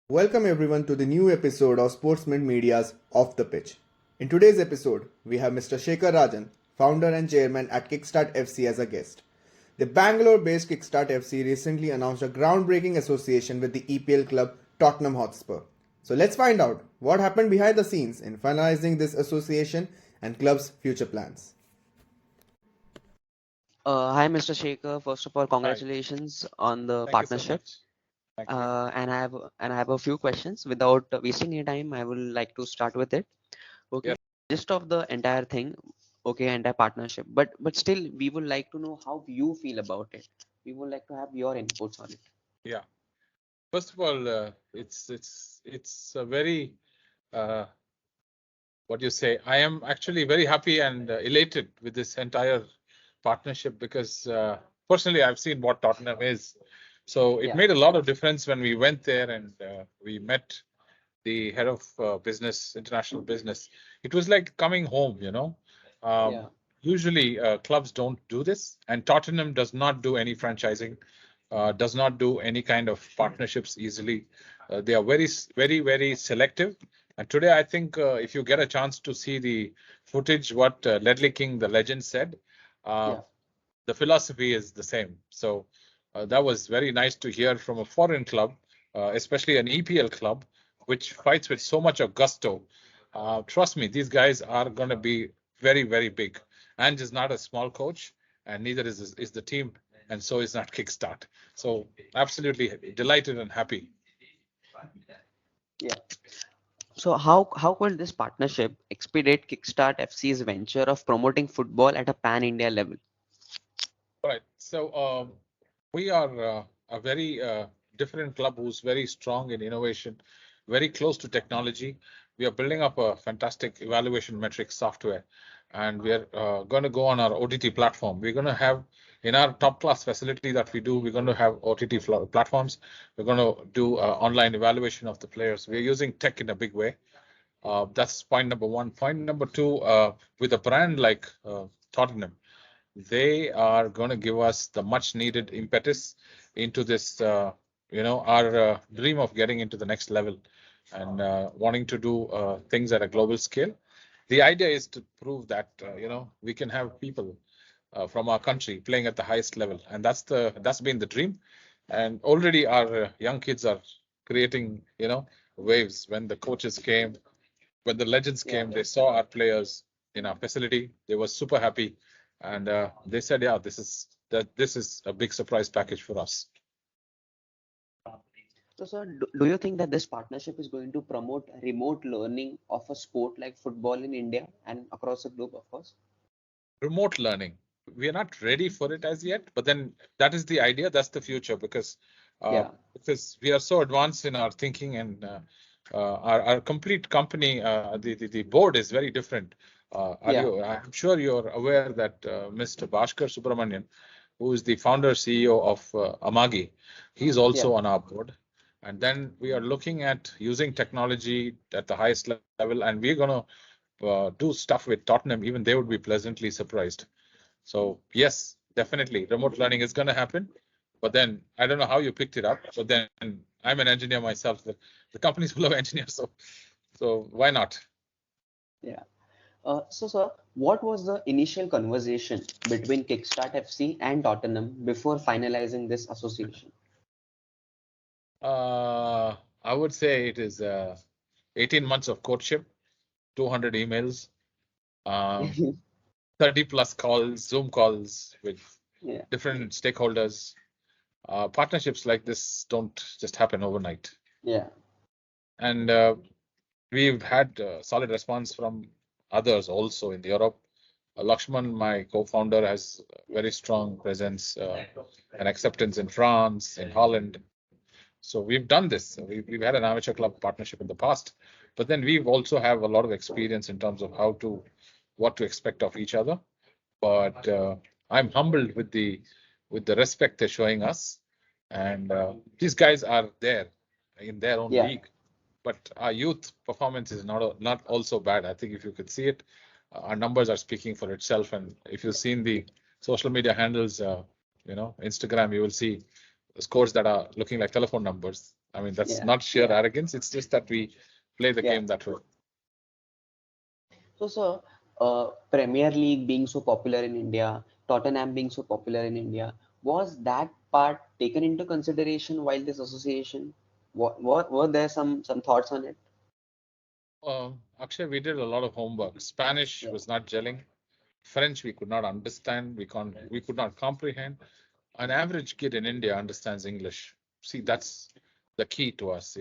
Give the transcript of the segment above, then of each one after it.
Welcome everyone to the new episode of SportsMint Media's Off the Pitch. In today's episode, we have Mr. Shekar Rajan, founder and chairman at Kickstart FC as a guest. The Bangalore-based Kickstart FC recently announced a groundbreaking association with the EPL club Tottenham Hotspur. So let's find out what happened behind the scenes in finalizing this association and club's future plans. Hi, Mr. Shekar. First of all, Hi. congratulations on the Thank you so partnership. much. Thank you. And I have a few questions. Without wasting any time, I would like to start with it. Okay, Yes. gist of the entire thing. Okay, entire partnership. But still, we would like to know how you feel about it. We would like to have your inputs on it. Yeah. First of all, it's a very what you say. I am actually very happy and elated with this entire partnership because personally I've seen what Tottenham is. So it Yeah. made a lot of difference when we went there and we met the head of business, international business. It was like coming home, you know. Um, Yeah. Usually clubs don't do this, and Tottenham does not do any franchising, does not do any kind of partnerships easily. They are very selective. And today, I think if you get a chance to see the footage, what Ledley King, the legend, said, uh, Yeah. the philosophy is the same. So that was very nice to hear from a foreign club, especially an EPL club, which fights with so much of gusto. Trust me, these guys are going to be very big. Ange is not a small coach, and neither is the team, and so is not Kickstart. So absolutely delighted and happy. Yeah. So how could this partnership expedite Kickstart FC's venture of promoting football at a pan-India level? All right. So we are a very different club who's very strong in innovation, very close to technology. We are building up a fantastic evaluation metrics software, and we are going to go on our OTT platform. We're going to have in our top class facility that we do, we're going to have OTT platforms. We're going to do online evaluation of the players. We're using tech in a big way. That's point number one. Point number two, with a brand like Tottenham, they are going to give us the much needed impetus into this, our dream of getting into the next level and wanting to do things at a global scale. The idea is to prove that, we can have people from our country playing at the highest level. And that's been the dream. And already our young kids are creating, waves. When the coaches came, when the legends Yeah. came, they saw our players in our facility. They were super happy, and they said, "Yeah, this is a big surprise package for us." So, sir, do you think that this partnership is going to promote remote learning of a sport like football in India and across the globe, of course? Remote learning. We are not ready for it as yet, but then that is the idea. That's the future uh, Yeah. because we are so advanced in our thinking and our complete company. The board is very different. Yeah. I'm sure you're aware that Mr. Bhaskar Subramanian, who is the founder CEO of Amagi, he's Yeah. also on our board. And then we are looking at using technology at the highest level, and we're going to do stuff with Tottenham, even they would be pleasantly surprised. So yes, definitely, remote learning is going to happen. But then I don't know how you picked it up. But then I'm an engineer myself. The company's full of engineers, so why not? Yeah. So, sir, what was the initial conversation between Kickstart FC and Tottenham before finalizing this association? I would say it is 18 months of courtship, 200 emails, um, 30 plus calls, Zoom calls with Yeah. different stakeholders. Partnerships like this don't just happen overnight. Yeah. And we've had solid response from others also in Europe. Lakshman, my co-founder, has a very strong presence and acceptance in France, in Holland. So we've done this. We've had an amateur club partnership in the past, but then we've also have a lot of experience in terms of what to expect of each other. But I'm humbled with the respect they're showing us, and these guys are there in their own Yeah. league. But our youth performance is not also bad. I think if you could see it, our numbers are speaking for itself. And if you've seen the social media handles, Instagram, you will see scores that are looking like telephone numbers. I mean, that's Yeah, not sheer yeah, arrogance. It's just that we play the yeah. game that way. So, sir, Premier League being so popular in India, Tottenham being so popular in India, was that part taken into consideration while this association? What were there some thoughts on it? Akshay, we did a lot of homework. Spanish Yeah, was not gelling. French we could not understand. We could not comprehend. An average kid in India understands English. See, that's the key to us,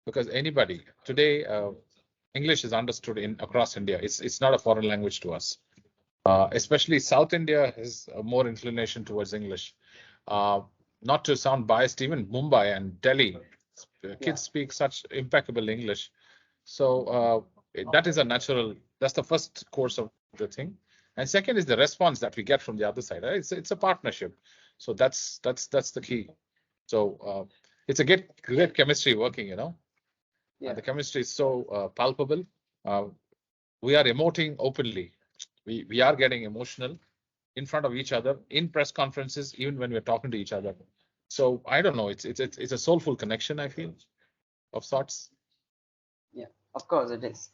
because anybody today, English is understood in across India. It's not a foreign language to us. Especially South India has more inclination towards English. Uh, Not to sound biased, even Mumbai and Delhi, yeah. kids speak such impeccable English. So that is a natural. That's the first course of the thing, and second is the response that we get from the other side. Right? It's a partnership. So that's the key. So it's a great chemistry working, Yeah. and the chemistry is so palpable. Uh, we are emoting openly. We are getting emotional in front of each other in press conferences, even when we're talking to each other. So I don't know. It's a soulful connection, I feel, of sorts. Yeah, of course it is.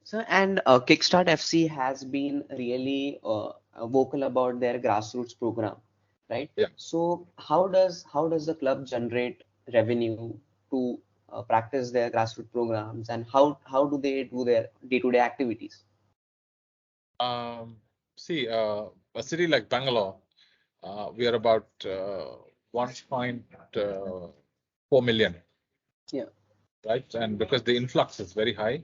So, and Kickstart FC has been really vocal about their grassroots program, right? Yeah. So how does the club generate revenue to practice their grassroots programs, and how do they do their day-to-day activities? Um, See, a city like Bangalore, we are about 1.4 million, Yeah, right? And because the influx is very high,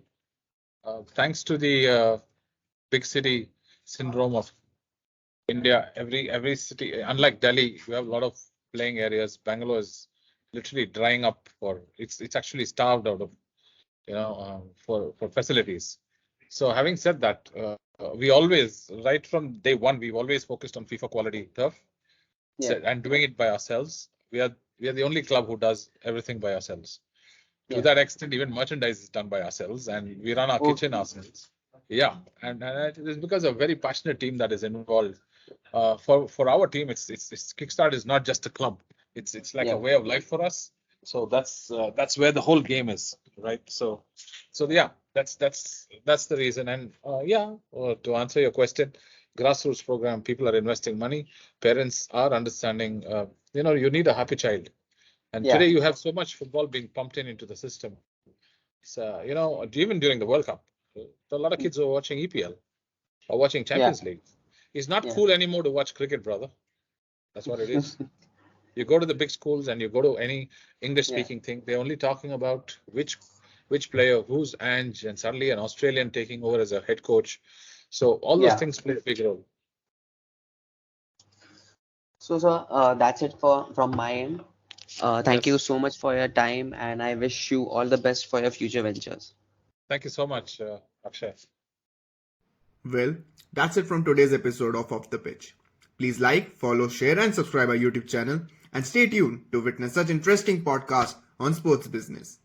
thanks to the big city syndrome of India, every city, unlike Delhi, we have a lot of playing areas. Bangalore is literally drying up for it's actually starved out of for facilities. So having said that, we always right from day one we've always focused on FIFA quality turf, yeah, and doing it by ourselves. We are the only club who does everything by ourselves. To yeah. that extent, even merchandise is done by ourselves, and we run our kitchen Okay. ourselves. Yeah, and it is because of a very passionate team that is involved. For our team, it's Kickstart is not just a club. It's like a Yeah. way of life for us. So that's where the whole game is, right? So yeah, that's the reason. And to answer your question, grassroots program, people are investing money. Parents are understanding. You need a happy child. And Yeah. today you have so much football being pumped into the system. So, even during the World Cup, a lot of kids are watching EPL or watching Yeah. Champions League. It's not Yeah. cool anymore to watch cricket, brother. That's what it is. You go to the big schools and you go to any English Yeah. speaking thing, they're only talking about which player, who's Ange, and suddenly an Australian taking over as a head coach. So all those Yeah. things play a big role. So, that's it from my end. Thank you Yes. so much for your time, and I wish you all the best for your future ventures. Thank you so much, Akshay. Well, that's it from today's episode of Off the Pitch. Please like, follow, share, and subscribe our YouTube channel, and stay tuned to witness such interesting podcasts on sports business.